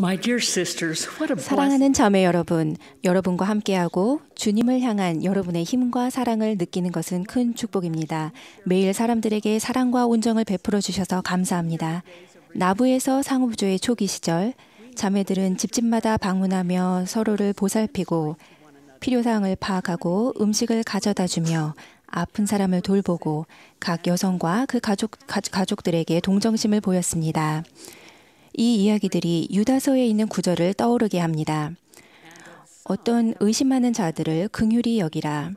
My dear sisters, what a blessing. 사랑하는 자매 여러분, 여러분과 함께하고 주님을 향한 여러분의 힘과 사랑을 느끼는 것은 큰 축복입니다. 매일 사람들에게 사랑과 온정을 베풀어 주셔서 감사합니다. 나부에서 상호부조의 초기 시절, 자매들은 집집마다 방문하며 서로를 보살피고 필요사항을 파악하고 음식을 가져다 주며 아픈 사람을 돌보고 각 여성과 그 가족들에게 동정심을 보였습니다. 이 이야기들이 유다서에 있는 구절을 떠오르게 합니다. 어떤 의심하는 자들을 긍휼히 여기라.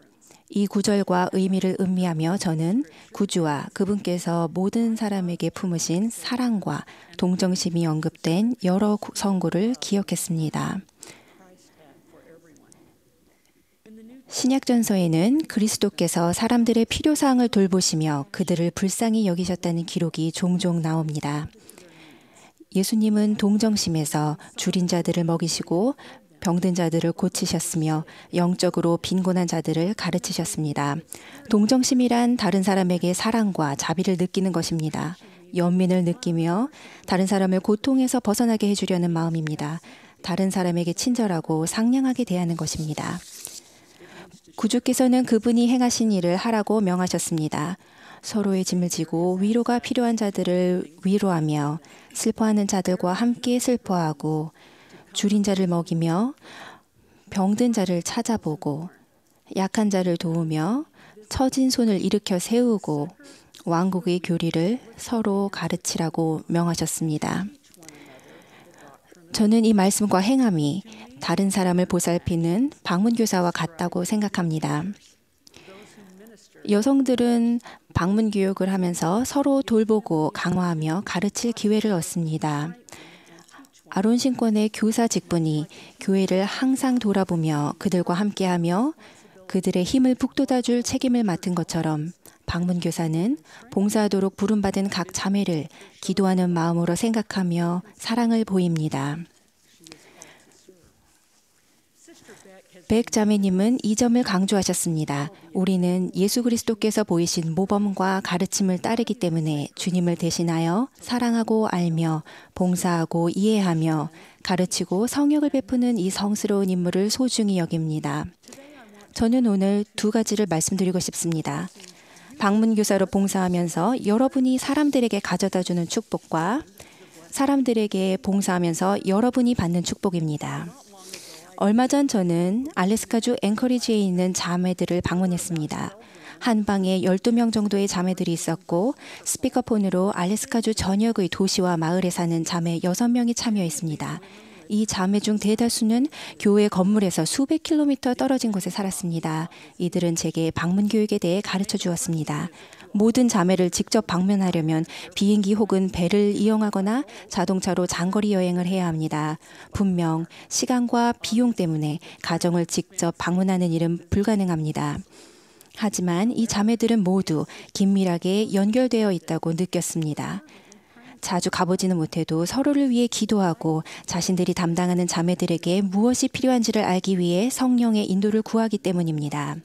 이 구절과 의미를 음미하며 저는 구주와 그분께서 모든 사람에게 품으신 사랑과 동정심이 언급된 여러 성구를 기억했습니다. 신약전서에는 그리스도께서 사람들의 필요사항을 돌보시며 그들을 불쌍히 여기셨다는 기록이 종종 나옵니다. 예수님은 동정심에서 줄인 자들을 먹이시고 병든 자들을 고치셨으며 영적으로 빈곤한 자들을 가르치셨습니다. 동정심이란 다른 사람에게 사랑과 자비를 느끼는 것입니다. 연민을 느끼며 다른 사람을 고통에서 벗어나게 해주려는 마음입니다. 다른 사람에게 친절하고 상냥하게 대하는 것입니다. 구주께서는 그분이 행하신 일을 하라고 명하셨습니다. 서로의 짐을 지고 위로가 필요한 자들을 위로하며 슬퍼하는 자들과 함께 슬퍼하고 줄인 자를 먹이며 병든 자를 찾아보고 약한 자를 도우며 처진 손을 일으켜 세우고 왕국의 교리를 서로 가르치라고 명하셨습니다. 저는 이 말씀과 행함이 다른 사람을 보살피는 방문교사와 같다고 생각합니다. 여성들은 방문 교육을 하면서 서로 돌보고 강화하며 가르칠 기회를 얻습니다. 아론 신권의 교사 직분이 교회를 항상 돌아보며 그들과 함께하며 그들의 힘을 북돋아줄 책임을 맡은 것처럼 방문 교사는 봉사하도록 부름받은 각 자매를 기도하는 마음으로 생각하며 사랑을 보입니다. 백 자매님은 이 점을 강조하셨습니다. 우리는 예수 그리스도께서 보이신 모범과 가르침을 따르기 때문에 주님을 대신하여 사랑하고 알며 봉사하고 이해하며 가르치고 성역을 베푸는 이 성스러운 임무를 소중히 여깁니다. 저는 오늘 두 가지를 말씀드리고 싶습니다. 방문교사로 봉사하면서 여러분이 사람들에게 가져다주는 축복과 사람들에게 봉사하면서 여러분이 받는 축복입니다. 얼마 전 저는 알래스카주 앵커리지에 있는 자매들을 방문했습니다. 한 방에 12명 정도의 자매들이 있었고 스피커폰으로 알래스카주 전역의 도시와 마을에 사는 자매 6명이 참여했습니다. 이 자매 중 대다수는 교회 건물에서 수백 킬로미터 떨어진 곳에 살았습니다. 이들은 제게 방문 교육에 대해 가르쳐 주었습니다. 모든 자매를 직접 방문하려면 비행기 혹은 배를 이용하거나 자동차로 장거리 여행을 해야 합니다. 분명 시간과 비용 때문에 가정을 직접 방문하는 일은 불가능합니다. 하지만 이 자매들은 모두 긴밀하게 연결되어 있다고 느꼈습니다. 자주 가보지는 못해도 서로를 위해 기도하고 자신들이 담당하는 자매들에게 무엇이 필요한지를 알기 위해 성령의 인도를 구하기 때문입니다.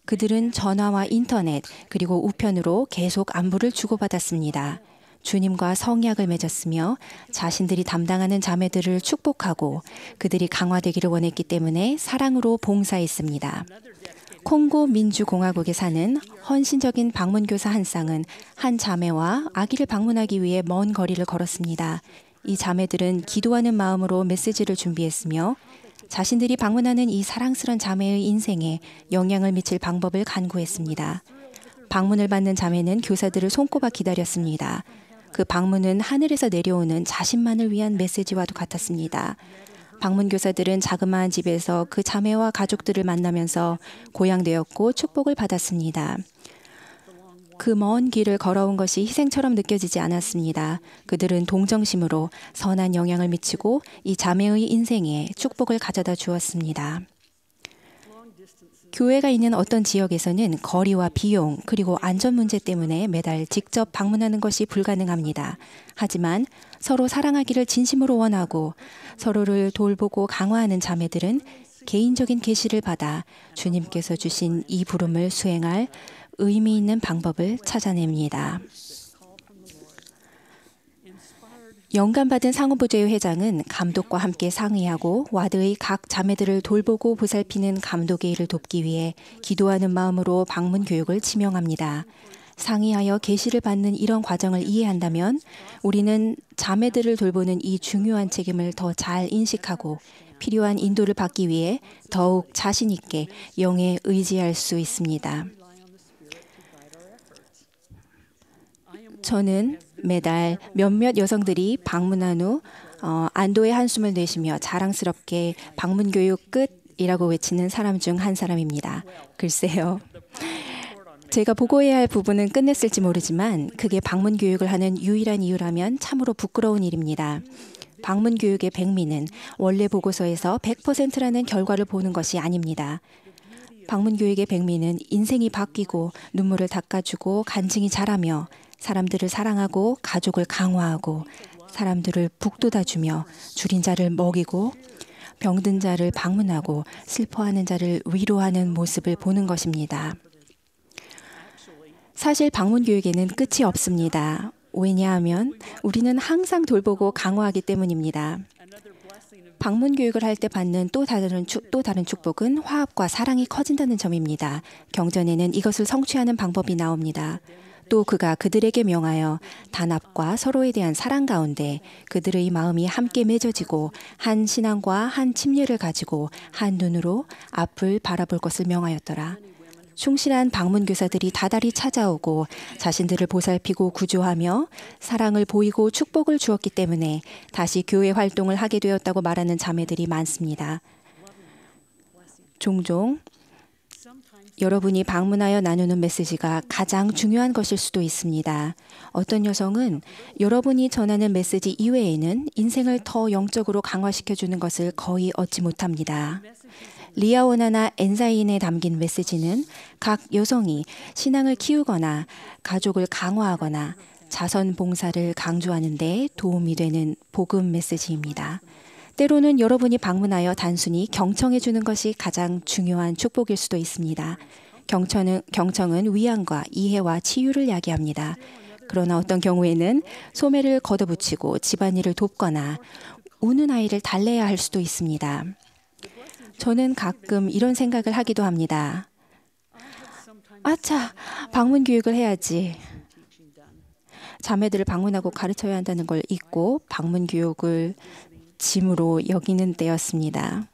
그들은 전화와 인터넷 그리고 우편으로 계속 안부를 주고받았습니다. 주님과 성약을 맺었으며 자신들이 담당하는 자매들을 축복하고 그들이 강화되기를 원했기 때문에 사랑으로 봉사했습니다. 콩고 민주공화국에 사는 헌신적인 방문교사 한 쌍은 한 자매와 아기를 방문하기 위해 먼 거리를 걸었습니다. 이 자매들은 기도하는 마음으로 메시지를 준비했으며 자신들이 방문하는 이 사랑스런 자매의 인생에 영향을 미칠 방법을 간구했습니다. 방문을 받는 자매는 교사들을 손꼽아 기다렸습니다. 그 방문은 하늘에서 내려오는 자신만을 위한 메시지와도 같았습니다. 방문 교사들은 자그마한 집에서 그 자매와 가족들을 만나면서 고향되었고 축복을 받았습니다. 그 먼 길을 걸어온 것이 희생처럼 느껴지지 않았습니다. 그들은 동정심으로 선한 영향을 미치고 이 자매의 인생에 축복을 가져다 주었습니다. 교회가 있는 어떤 지역에서는 거리와 비용 그리고 안전 문제 때문에 매달 직접 방문하는 것이 불가능합니다. 하지만 서로 사랑하기를 진심으로 원하고 서로를 돌보고 강화하는 자매들은 개인적인 계시를 받아 주님께서 주신 이 부름을 수행할 의미 있는 방법을 찾아냅니다. 영감받은 상호부조회 회장은 감독과 함께 상의하고 와드의 각 자매들을 돌보고 보살피는 감독의 일을 돕기 위해 기도하는 마음으로 방문 교육을 지명합니다. 상의하여 계시를 받는 이런 과정을 이해한다면 우리는 자매들을 돌보는 이 중요한 책임을 더 잘 인식하고 필요한 인도를 받기 위해 더욱 자신 있게 영에 의지할 수 있습니다. 저는 매달 몇몇 여성들이 방문한 후 안도의 한숨을 내쉬며 자랑스럽게 방문 교육 끝이라고 외치는 사람 중 한 사람입니다. 글쎄요. 제가 보고해야 할 부분은 끝냈을지 모르지만 그게 방문 교육을 하는 유일한 이유라면 참으로 부끄러운 일입니다. 방문 교육의 백미는 원래 보고서에서 100%라는 결과를 보는 것이 아닙니다. 방문 교육의 백미는 인생이 바뀌고 눈물을 닦아주고 간증이 자라며 사람들을 사랑하고 가족을 강화하고 사람들을 북돋아주며 줄인 자를 먹이고 병든 자를 방문하고 슬퍼하는 자를 위로하는 모습을 보는 것입니다. 사실 방문 교육에는 끝이 없습니다. 왜냐하면 우리는 항상 돌보고 강화하기 때문입니다. 방문 교육을 할 때 받는 또 다른 축복은 화합과 사랑이 커진다는 점입니다. 경전에는 이것을 성취하는 방법이 나옵니다. 또 그가 그들에게 명하여 단합과 서로에 대한 사랑 가운데 그들의 마음이 함께 맺어지고 한 신앙과 한 침례를 가지고 한 눈으로 앞을 바라볼 것을 명하였더라. 충실한 방문 교사들이 다달이 찾아오고 자신들을 보살피고 구조하며 사랑을 보이고 축복을 주었기 때문에 다시 교회 활동을 하게 되었다고 말하는 자매들이 많습니다. 종종 여러분이 방문하여 나누는 메시지가 가장 중요한 것일 수도 있습니다. 어떤 여성은 여러분이 전하는 메시지 이외에는 인생을 더 영적으로 강화시켜주는 것을 거의 얻지 못합니다. 리아오나나 엔사인에 담긴 메시지는 각 여성이 신앙을 키우거나 가족을 강화하거나 자선 봉사를 강조하는 데 도움이 되는 복음 메시지입니다. 때로는 여러분이 방문하여 단순히 경청해 주는 것이 가장 중요한 축복일 수도 있습니다. 경청은 위안과 이해와 치유를 야기합니다. 그러나 어떤 경우에는 소매를 걷어붙이고 집안일을 돕거나 우는 아이를 달래야 할 수도 있습니다. 저는 가끔 이런 생각을 하기도 합니다. 아차, 방문 교육을 해야지. 자매들을 방문하고 가르쳐야 한다는 걸 잊고 방문 교육을 짐으로 여기는 때였습니다.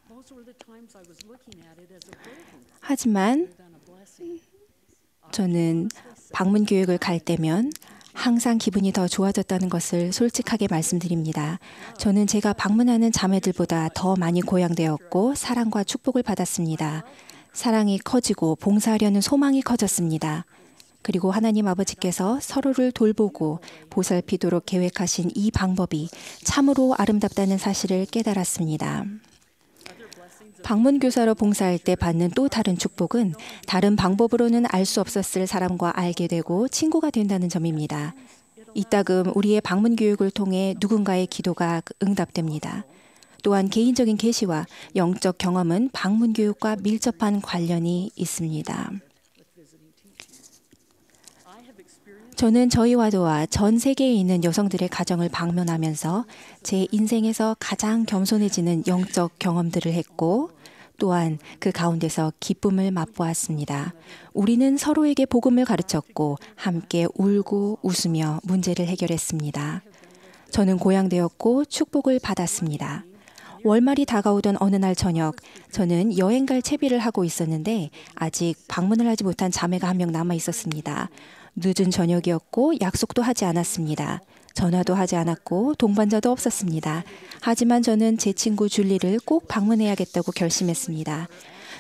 하지만 저는 방문 교육을 갈 때면 항상 기분이 더 좋아졌다는 것을 솔직하게 말씀드립니다. 저는 제가 방문하는 자매들보다 더 많이 고양되었고 사랑과 축복을 받았습니다. 사랑이 커지고 봉사하려는 소망이 커졌습니다. 그리고 하나님 아버지께서 서로를 돌보고 보살피도록 계획하신 이 방법이 참으로 아름답다는 사실을 깨달았습니다. 방문 교사로 봉사할 때 받는 또 다른 축복은 다른 방법으로는 알 수 없었을 사람과 알게 되고 친구가 된다는 점입니다. 이따금 우리의 방문 교육을 통해 누군가의 기도가 응답됩니다. 또한 개인적인 계시와 영적 경험은 방문 교육과 밀접한 관련이 있습니다. 저는 저희 와도와 전 세계에 있는 여성들의 가정을 방문하면서 제 인생에서 가장 겸손해지는 영적 경험들을 했고 또한 그 가운데서 기쁨을 맛보았습니다. 우리는 서로에게 복음을 가르쳤고 함께 울고 웃으며 문제를 해결했습니다. 저는 고향되었고 축복을 받았습니다. 월말이 다가오던 어느 날 저녁, 저는 여행 갈 채비를 하고 있었는데 아직 방문을 하지 못한 자매가 한 명 남아 있었습니다. 늦은 저녁이었고 약속도 하지 않았습니다. 전화도 하지 않았고 동반자도 없었습니다. 하지만 저는 제 친구 줄리를 꼭 방문해야겠다고 결심했습니다.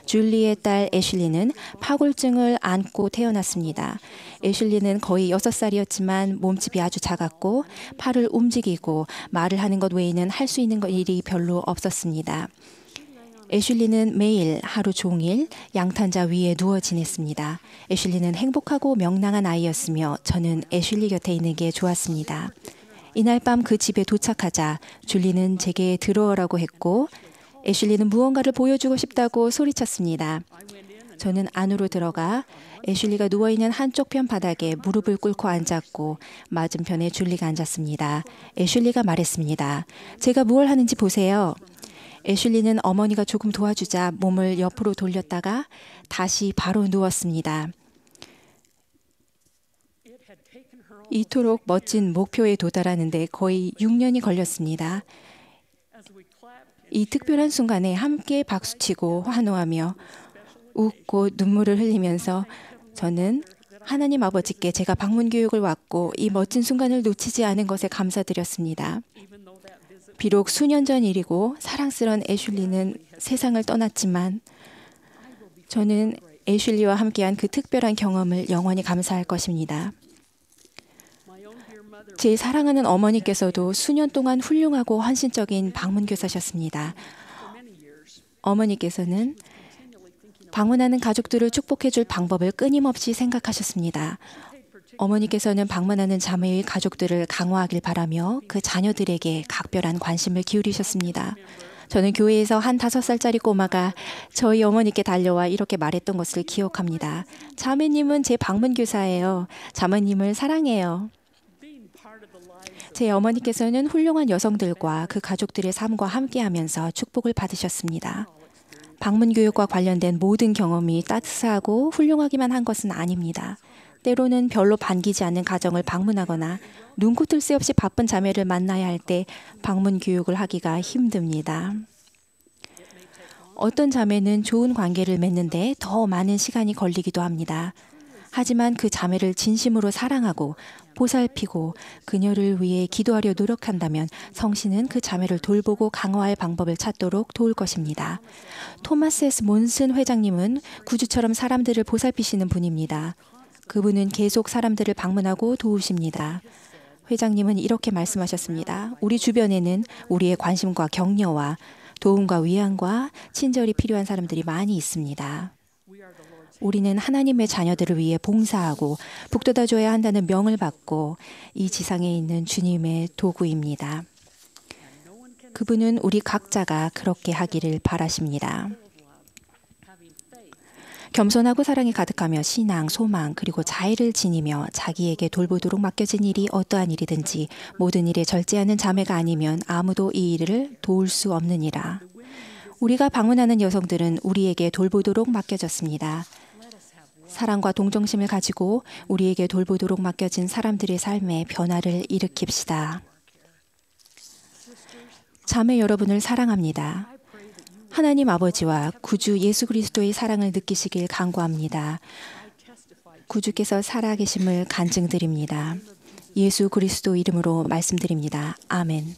줄리의 딸 애슐리는 파골증을 안고 태어났습니다. 애슐리는 거의 6살이었지만 몸집이 아주 작았고 팔을 움직이고 말을 하는 것 외에는 할 수 있는 일이 별로 없었습니다. 애슐리는 매일 하루 종일 양탄자 위에 누워 지냈습니다. 애슐리는 행복하고 명랑한 아이였으며 저는 애슐리 곁에 있는 게 좋았습니다. 이날 밤 그 집에 도착하자 줄리는 제게 들어오라고 했고 애슐리는 무언가를 보여주고 싶다고 소리쳤습니다. 저는 안으로 들어가 애슐리가 누워있는 한쪽 편 바닥에 무릎을 꿇고 앉았고 맞은편에 줄리가 앉았습니다. 애슐리가 말했습니다. 제가 무엇을 하는지 보세요. 애슐리는 어머니가 조금 도와주자 몸을 옆으로 돌렸다가 다시 바로 누웠습니다. 이토록 멋진 목표에 도달하는데 거의 6년이 걸렸습니다. 이 특별한 순간에 함께 박수치고 환호하며 웃고 눈물을 흘리면서 저는 하나님 아버지께 제가 방문 교육을 왔고 이 멋진 순간을 놓치지 않은 것에 감사드렸습니다. 비록 수년 전 일이고 사랑스러운 애슐리는 세상을 떠났지만 저는 애슐리와 함께한 그 특별한 경험을 영원히 감사할 것입니다. 제 사랑하는 어머니께서도 수년 동안 훌륭하고 헌신적인 방문교사셨습니다. 어머니께서는 방문하는 가족들을 축복해 줄 방법을 끊임없이 생각하셨습니다. 어머니께서는 방문하는 자매의 가족들을 강화하길 바라며 그 자녀들에게 각별한 관심을 기울이셨습니다. 저는 교회에서 한 5살짜리 꼬마가 저희 어머니께 달려와 이렇게 말했던 것을 기억합니다. 자매님은 제 방문교사예요. 자매님을 사랑해요. 제 어머니께서는 훌륭한 여성들과 그 가족들의 삶과 함께하면서 축복을 받으셨습니다. 방문교육과 관련된 모든 경험이 따스하고 훌륭하기만 한 것은 아닙니다. 때로는 별로 반기지 않는 가정을 방문하거나 눈코 뜰 새 없이 바쁜 자매를 만나야 할 때 방문교육을 하기가 힘듭니다. 어떤 자매는 좋은 관계를 맺는데 더 많은 시간이 걸리기도 합니다. 하지만 그 자매를 진심으로 사랑하고 보살피고 그녀를 위해 기도하려 노력한다면 성신은 그 자매를 돌보고 강화할 방법을 찾도록 도울 것입니다. 토마스 S. 몬슨 회장님은 구주처럼 사람들을 보살피시는 분입니다. 그분은 계속 사람들을 방문하고 도우십니다. 회장님은 이렇게 말씀하셨습니다. 우리 주변에는 우리의 관심과 격려와 도움과 위안과 친절이 필요한 사람들이 많이 있습니다. 우리는 하나님의 자녀들을 위해 봉사하고 북돋아줘야 한다는 명을 받고 이 지상에 있는 주님의 도구입니다. 그분은 우리 각자가 그렇게 하기를 바라십니다. 겸손하고 사랑이 가득하며 신앙, 소망, 그리고 자애를 지니며 자기에게 돌보도록 맡겨진 일이 어떠한 일이든지 모든 일에 절제하는 자매가 아니면 아무도 이 일을 도울 수 없느니라. 우리가 방문하는 여성들은 우리에게 돌보도록 맡겨졌습니다. 사랑과 동정심을 가지고 우리에게 돌보도록 맡겨진 사람들의 삶에 변화를 일으킵시다. 자매 여러분을 사랑합니다. 하나님 아버지와 구주 예수 그리스도의 사랑을 느끼시길 간구합니다. 구주께서 살아계심을 간증드립니다. 예수 그리스도 이름으로 말씀드립니다. 아멘.